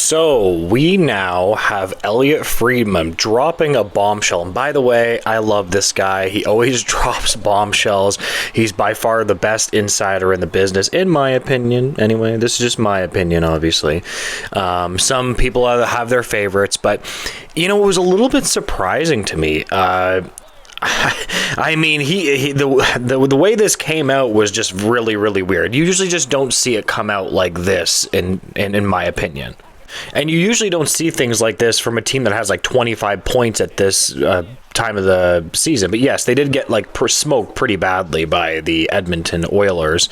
So we now have Elliot Friedman dropping a bombshell. And by the way, I love this guy. He always drops bombshells. He's by far the best insider in the business, in my opinion. Anyway, this is just my opinion, obviously. Some people have their favorites, but it was a little bit surprising to me. I mean, the way this came out was just really, really weird. You usually just don't see it come out like this, in my opinion. And you usually don't see things like this from a team that has like 25 points at this time of the season. But yes, they did get smoked pretty badly by the Edmonton Oilers.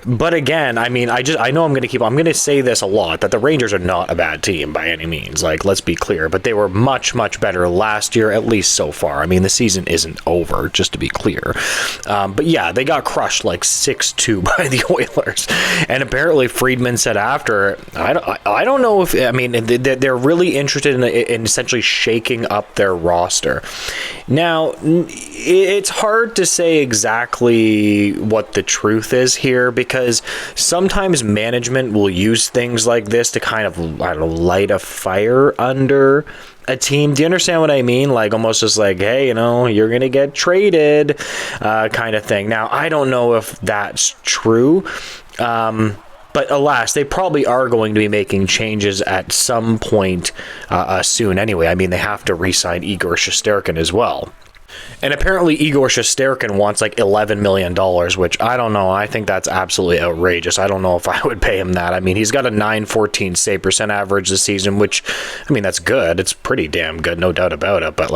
But again, I mean, I know I'm going to say this a lot, that the Rangers are not a bad team by any means. Let's be clear. But they were much, much better last year, at least so far. I mean, the season isn't over, just to be clear. But yeah, they got crushed 6-2 by the Oilers. And apparently Friedman said after, I don't know if, I mean, they're really interested in essentially shaking up their roster. Now, it's hard to say exactly what the truth is here, because sometimes management will use things like this to kind of, light a fire under a team. Do you understand what I mean? Almost just hey, you're going to get traded kind of thing. Now, I don't know if that's true. But alas, they probably are going to be making changes at some point soon anyway. I mean, they have to re-sign Igor Shesterkin as well. And apparently Igor Shesterkin wants $11 million, which I don't know. I think that's absolutely outrageous. I don't know if I would pay him that. I mean, he's got a .914 save percent average this season, which, I mean, that's good. It's pretty damn good, no doubt about it. But,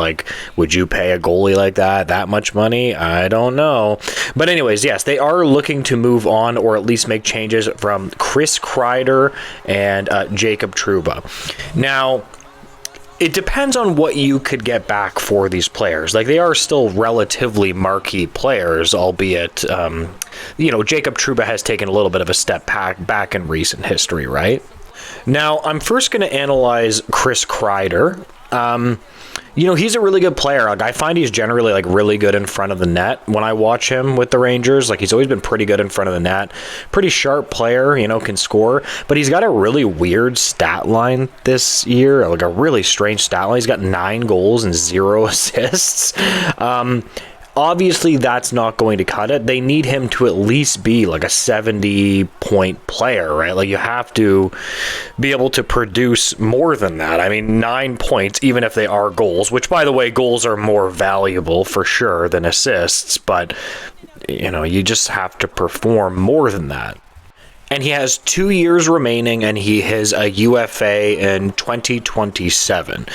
would you pay a goalie like that much money? I don't know. But anyways, yes, they are looking to move on, or at least make changes from Chris Kreider and Jacob Trouba. Now, it depends on what you could get back for these players. They are still relatively marquee players, albeit, Jacob Trouba has taken a little bit of a step back in recent history, right? Now, I'm first going to analyze Chris Kreider. He's a really good player. I find he's generally really good in front of the net when I watch him with the Rangers. He's always been pretty good in front of the net. Pretty sharp player, can score. But he's got a really weird stat line this year, a really strange stat line. He's got 9 goals and 0 assists. Obviously, that's not going to cut it. They need him to at least be a 70-point player, right? You have to be able to produce more than that. I mean, 9 points, even if they are goals, which, by the way, goals are more valuable for sure than assists, but, you just have to perform more than that. And he has 2 years remaining, and he has a UFA in 2027.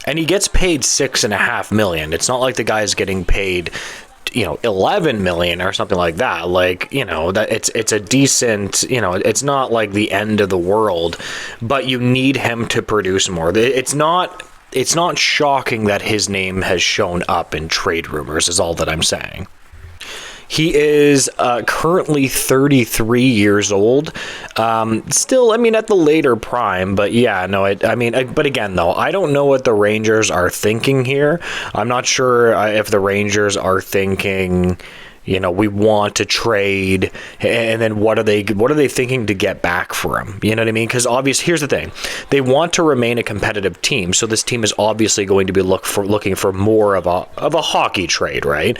And he gets paid $6.5 million. It's not like the guy's getting paid, $11 million or something like that. That it's a decent, it's not the end of the world, but you need him to produce more. It's not shocking that his name has shown up in trade rumors, is all that I'm saying. He is currently 33 years old. Still, I mean, at the later prime, but yeah, no, but again, though, I don't know what the Rangers are thinking here. I'm not sure if the Rangers are thinking, we want to trade, and then what are they thinking to get back for him? You know what I mean? Because obviously, here's the thing: they want to remain a competitive team, so this team is obviously going to be looking for more of a hockey trade, right?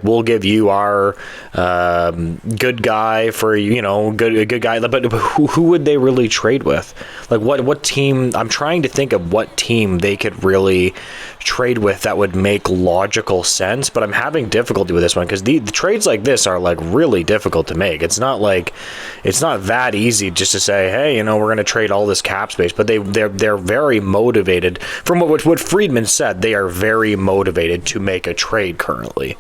We'll give you our good guy for good guy, but who would they really trade with? What team? I'm trying to think of what team they could really trade with that would make logical sense, but I'm having difficulty with this one because the trades like this are really difficult to make. It's not that easy just to say, hey, we're going to trade all this cap space, but they're very motivated. From what Friedman said, they are very motivated to make a trade currently.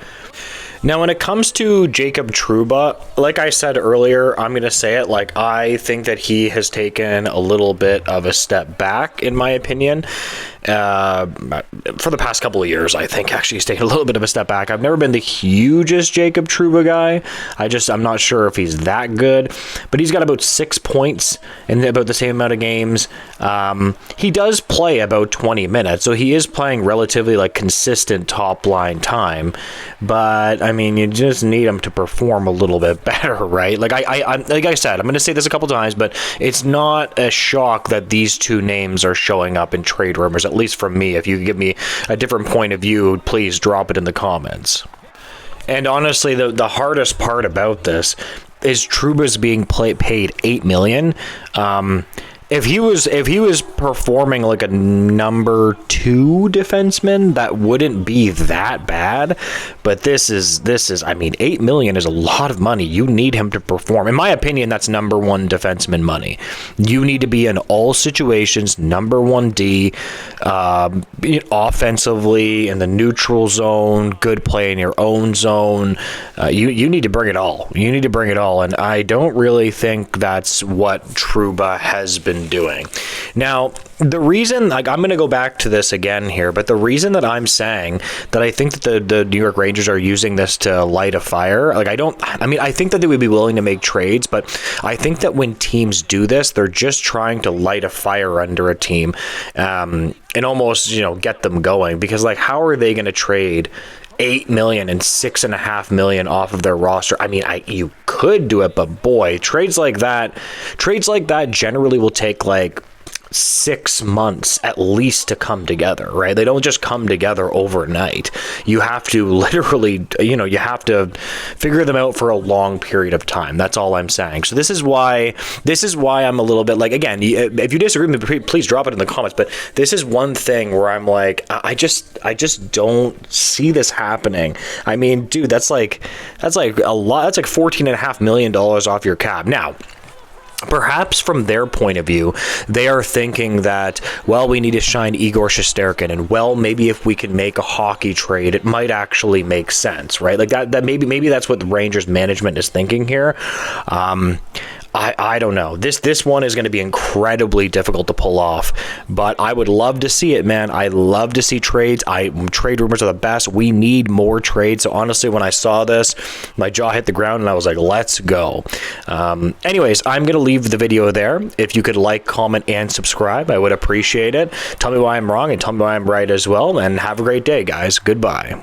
Now, when it comes to Jacob Trouba, like I said earlier, I'm going to say it, I think that he has taken a little bit of a step back, in my opinion. for the past couple of years. I think actually he's taken a little bit of a step back. I've never been the hugest Jacob Trouba guy. I'm not sure if he's that good, but he's got about 6 points in about the same amount of games. He does play about 20 minutes, so he is playing relatively like consistent top line time. But I mean, you just need him to perform a little bit better, right? Like like I said, I'm going to say this a couple times, but it's not a shock that these two names are showing up in trade rumors, at least from me. If you give me a different point of view, please drop it in the comments. And honestly, the hardest part about this is Trouba's being paid $8 million. If he was performing like a number 2 defenseman, that wouldn't be that bad. But this is I mean, $8 million is a lot of money. You need him to perform. In my opinion, that's number 1 defenseman money. You need to be in all situations, number 1D, offensively in the neutral zone, good play in your own zone. You need to bring it all. You need to bring it all, and I don't really think that's what Trouba has been doing. Now, the reason, like, I'm going to go back to this again here, but the reason that I'm saying that I think that the New York Rangers are using this to light a fire, like, I think that they would be willing to make trades, but I think that when teams do this, they're just trying to light a fire under a team, and almost, get them going, because, like, how are they going to trade $8 million and $6.5 million off of their roster? I mean, you could do it, but boy, trades like that generally will take like 6 months at least to come together, right? They don't just come together overnight. You have to literally, you have to figure them out for a long period of time. That's all I'm saying. So this is why I'm a little bit like, again, if you disagree with me, please drop it in the comments, but this is one thing where I'm like, I just don't see this happening. I mean, dude, that's like a lot. That's like $14.5 million off your cap. Now, perhaps from their point of view, they are thinking that, well, we need to shine Igor Shesterkin, and well, maybe if we can make a hockey trade, it might actually make sense, right? Like that maybe that's what the Rangers management is thinking here. I don't know. This one is going to be incredibly difficult to pull off, but I would love to see it, man. I love to see trades. Trade rumors are the best. We need more trades. So honestly, when I saw this, my jaw hit the ground and I was like, let's go. Anyways, I'm going to leave the video there. If you could like, comment, and subscribe, I would appreciate it. Tell me why I'm wrong and tell me why I'm right as well. And have a great day, guys. Goodbye.